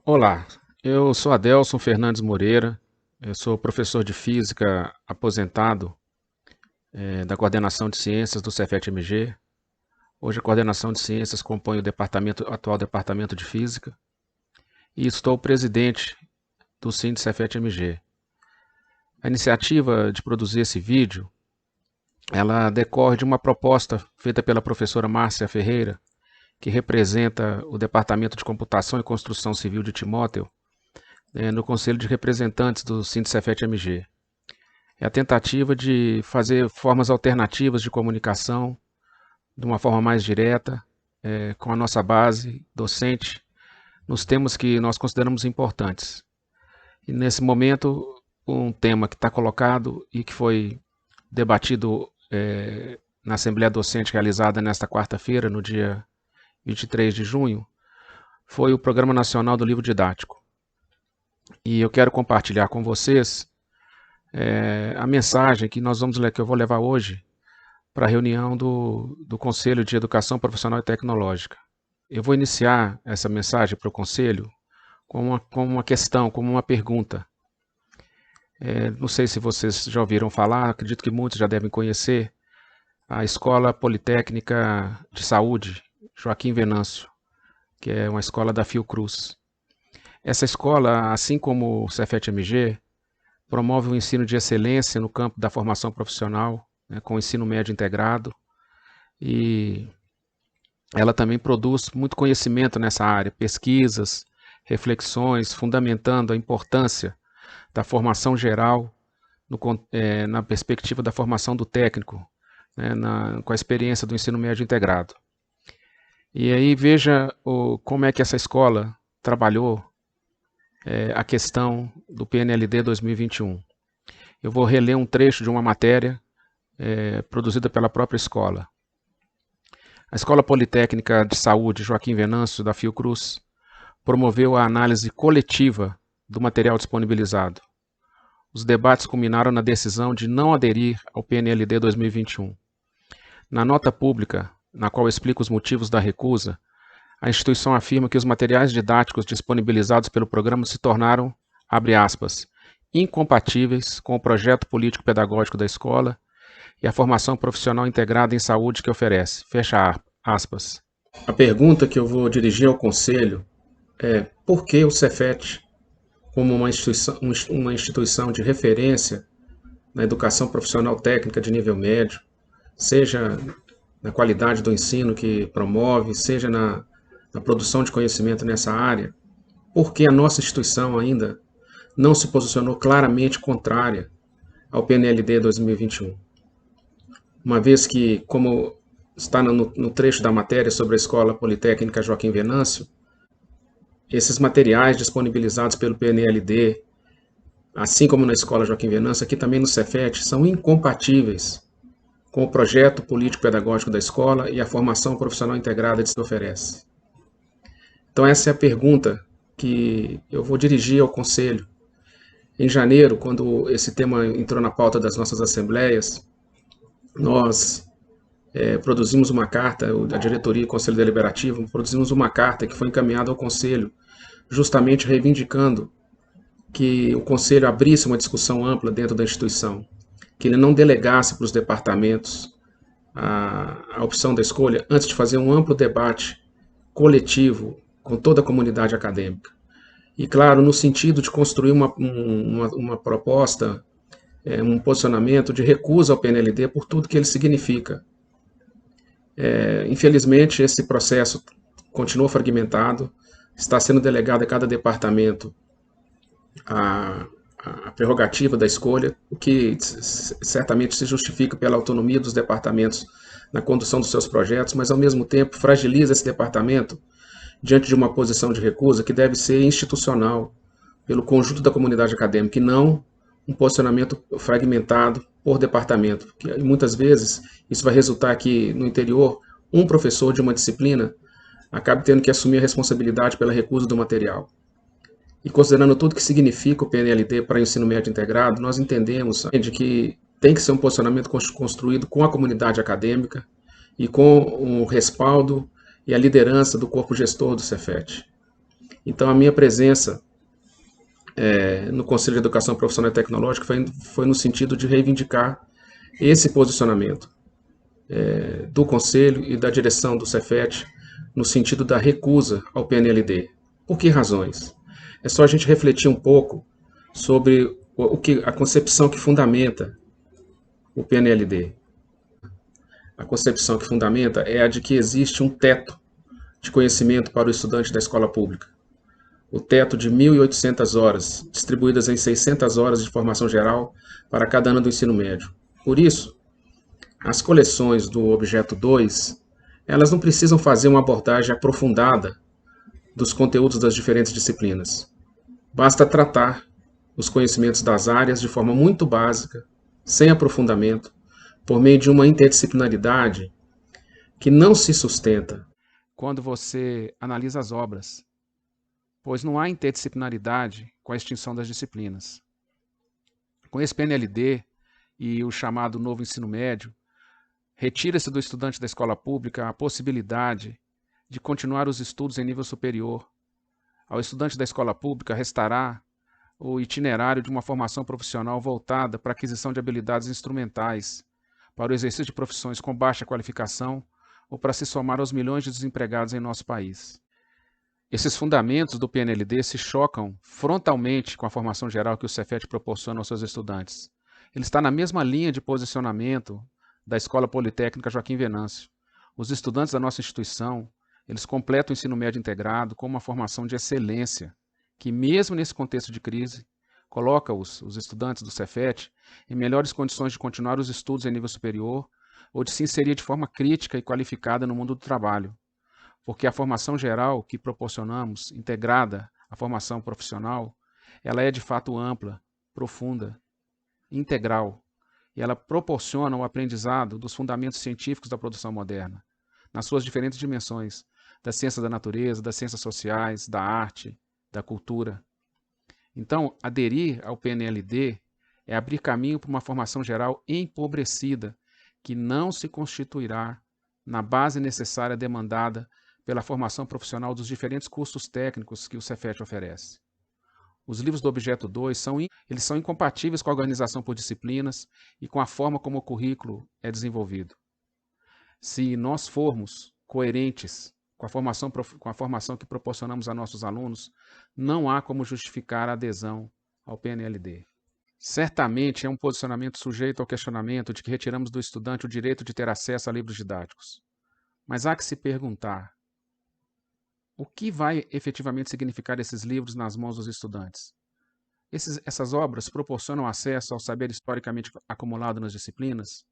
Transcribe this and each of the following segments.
Olá, eu sou Adelson Fernandes Moreira, eu sou professor de Física aposentado da Coordenação de Ciências do Cefet-MG. Hoje a Coordenação de Ciências compõe o atual Departamento de Física e estou presidente do Cefet-MG. A iniciativa de produzir esse vídeo, ela decorre de uma proposta feita pela professora Márcia Ferreira, que representa o Departamento de Computação e Construção Civil de Timóteo, no Conselho de Representantes do Cefet-MG. É a tentativa de fazer formas alternativas de comunicação de uma forma mais direta, com a nossa base docente, nos temas que nós consideramos importantes. E nesse momento, um tema que está colocado e que foi debatido na Assembleia Docente realizada nesta quarta-feira, no dia 23 de junho, foi o Programa Nacional do Livro Didático. E eu quero compartilhar com vocês a mensagem que eu vou levar hoje para a reunião do Conselho de Educação Profissional e Tecnológica. Eu vou iniciar essa mensagem para o Conselho com uma questão, como uma pergunta. Não sei se vocês já ouviram falar, acredito que muitos já devem conhecer, a Escola Politécnica de Saúde, Joaquim Venâncio, que é uma escola da Fiocruz. Essa escola, assim como o Cefet-MG, promove um ensino de excelência no campo da formação profissional, com o ensino médio integrado, e ela também produz muito conhecimento nessa área, pesquisas, reflexões, fundamentando a importância da formação geral na perspectiva da formação do técnico, com a experiência do ensino médio integrado. E aí veja como é que essa escola trabalhou a questão do PNLD 2021. Eu vou reler um trecho de uma matéria produzida pela própria escola. A Escola Politécnica de Saúde Joaquim Venâncio, da Fiocruz, promoveu a análise coletiva do material disponibilizado. Os debates culminaram na decisão de não aderir ao PNLD 2021. Na nota pública, na qual explica os motivos da recusa, a instituição afirma que os materiais didáticos disponibilizados pelo programa se tornaram, abre aspas, incompatíveis com o projeto político-pedagógico da escola e a formação profissional integrada em saúde que oferece, fecha aspas. A pergunta que eu vou dirigir ao Conselho é por que o Cefet, como uma instituição de referência na educação profissional técnica de nível médio, seja na qualidade do ensino que promove, seja na produção de conhecimento nessa área, porque a nossa instituição ainda não se posicionou claramente contrária ao PNLD 2021. Uma vez que, como está no trecho da matéria sobre a Escola Politécnica Joaquim Venâncio, esses materiais disponibilizados pelo PNLD, assim como na Escola Joaquim Venâncio, aqui também no Cefet, são incompatíveis com o projeto político-pedagógico da escola e a formação profissional integrada que se oferece. Então essa é a pergunta que eu vou dirigir ao Conselho. Em janeiro, quando esse tema entrou na pauta das nossas assembleias, nós produzimos uma carta, a diretoria e o Conselho Deliberativo, produzimos uma carta que foi encaminhada ao Conselho, justamente reivindicando que o Conselho abrisse uma discussão ampla dentro da instituição, que ele não delegasse para os departamentos a opção da escolha antes de fazer um amplo debate coletivo com toda a comunidade acadêmica. E, claro, no sentido de construir uma proposta, um posicionamento de recusa ao PNLD por tudo que ele significa. Infelizmente, esse processo continua fragmentado, está sendo delegado a cada departamento a prerrogativa da escolha, o que certamente se justifica pela autonomia dos departamentos na condução dos seus projetos, mas ao mesmo tempo fragiliza esse departamento diante de uma posição de recusa que deve ser institucional pelo conjunto da comunidade acadêmica e não um posicionamento fragmentado por departamento, porque muitas vezes isso vai resultar que no interior um professor de uma disciplina acabe tendo que assumir a responsabilidade pela recusa do material. E considerando tudo que significa o PNLD para o ensino médio integrado, nós entendemos de que tem que ser um posicionamento construído com a comunidade acadêmica e com o respaldo e a liderança do corpo gestor do Cefet. Então, a minha presença no Conselho de Educação Profissional e Tecnológica foi no sentido de reivindicar esse posicionamento do Conselho e da direção do Cefet no sentido da recusa ao PNLD. Por que razões? É só a gente refletir um pouco sobre a concepção que fundamenta o PNLD. A concepção que fundamenta é a de que existe um teto de conhecimento para o estudante da escola pública. O teto de 1.800 horas, distribuídas em 600 horas de formação geral para cada ano do ensino médio. Por isso, as coleções do objeto 2, elas não precisam fazer uma abordagem aprofundada dos conteúdos das diferentes disciplinas. Basta tratar os conhecimentos das áreas de forma muito básica, sem aprofundamento, por meio de uma interdisciplinaridade que não se sustenta quando você analisa as obras, pois não há interdisciplinaridade com a extinção das disciplinas. Com esse PNLD e o chamado novo ensino médio, retira-se do estudante da escola pública a possibilidade de continuar os estudos em nível superior. Ao estudante da escola pública restará o itinerário de uma formação profissional voltada para a aquisição de habilidades instrumentais, para o exercício de profissões com baixa qualificação ou para se somar aos milhões de desempregados em nosso país. Esses fundamentos do PNLD se chocam frontalmente com a formação geral que o Cefet proporciona aos seus estudantes. Ele está na mesma linha de posicionamento da Escola Politécnica Joaquim Venâncio. Os estudantes da nossa instituição, eles completam o ensino médio integrado com uma formação de excelência, que mesmo nesse contexto de crise, coloca os estudantes do Cefet em melhores condições de continuar os estudos em nível superior ou de se inserir de forma crítica e qualificada no mundo do trabalho. Porque a formação geral que proporcionamos, integrada à formação profissional, ela é de fato ampla, profunda, integral, e ela proporciona o aprendizado dos fundamentos científicos da produção moderna, nas suas diferentes dimensões, das ciências da natureza, das ciências sociais, da arte, da cultura. Então, aderir ao PNLD é abrir caminho para uma formação geral empobrecida, que não se constituirá na base necessária demandada pela formação profissional dos diferentes cursos técnicos que o Cefet oferece. Os livros do objeto 2 eles são incompatíveis com a organização por disciplinas e com a forma como o currículo é desenvolvido. Se nós formos coerentes com a formação que proporcionamos a nossos alunos, não há como justificar a adesão ao PNLD. Certamente é um posicionamento sujeito ao questionamento de que retiramos do estudante o direito de ter acesso a livros didáticos. Mas há que se perguntar: o que vai efetivamente significar esses livros nas mãos dos estudantes? Essas obras proporcionam acesso ao saber historicamente acumulado nas disciplinas?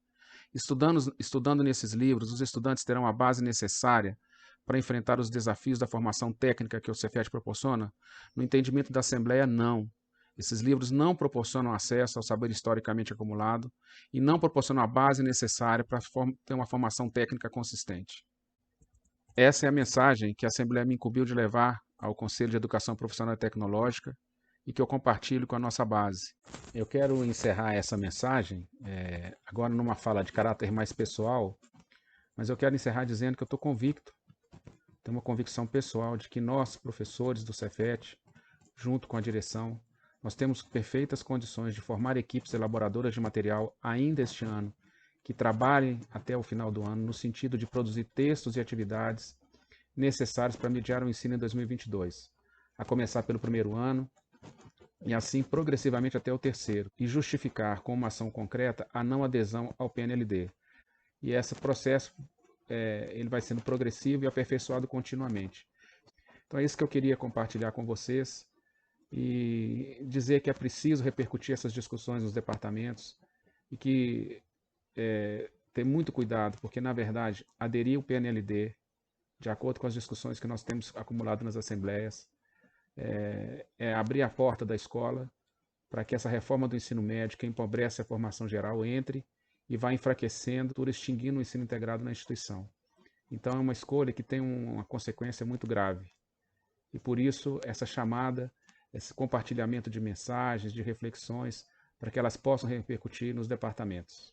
Estudando nesses livros, os estudantes terão a base necessária para enfrentar os desafios da formação técnica que o Cefet proporciona? No entendimento da Assembleia, não. Esses livros não proporcionam acesso ao saber historicamente acumulado e não proporcionam a base necessária para ter uma formação técnica consistente. Essa é a mensagem que a Assembleia me incumbiu de levar ao Conselho de Educação Profissional e Tecnológica e que eu compartilho com a nossa base. Eu quero encerrar essa mensagem, agora numa fala de caráter mais pessoal, mas eu quero encerrar dizendo que eu estou convicto, tenho uma convicção pessoal de que nós, professores do Cefet, junto com a direção, nós temos perfeitas condições de formar equipes elaboradoras de material ainda este ano, que trabalhem até o final do ano no sentido de produzir textos e atividades necessários para mediar o ensino em 2022, a começar pelo primeiro ano e assim progressivamente até o terceiro, e justificar com uma ação concreta a não adesão ao PNLD. E esse processo ele vai sendo progressivo e aperfeiçoado continuamente. Então é isso que eu queria compartilhar com vocês e dizer que é preciso repercutir essas discussões nos departamentos e que ter muito cuidado, porque, na verdade, aderir ao PNLD, de acordo com as discussões que nós temos acumulado nas assembleias, é abrir a porta da escola para que essa reforma do ensino médio, que empobrece a formação geral, entre e vá enfraquecendo, extinguindo o ensino integrado na instituição. Então, é uma escolha que tem uma consequência muito grave. E, por isso, essa chamada, esse compartilhamento de mensagens, de reflexões, para que elas possam repercutir nos departamentos.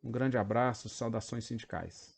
Um grande abraço, saudações sindicais.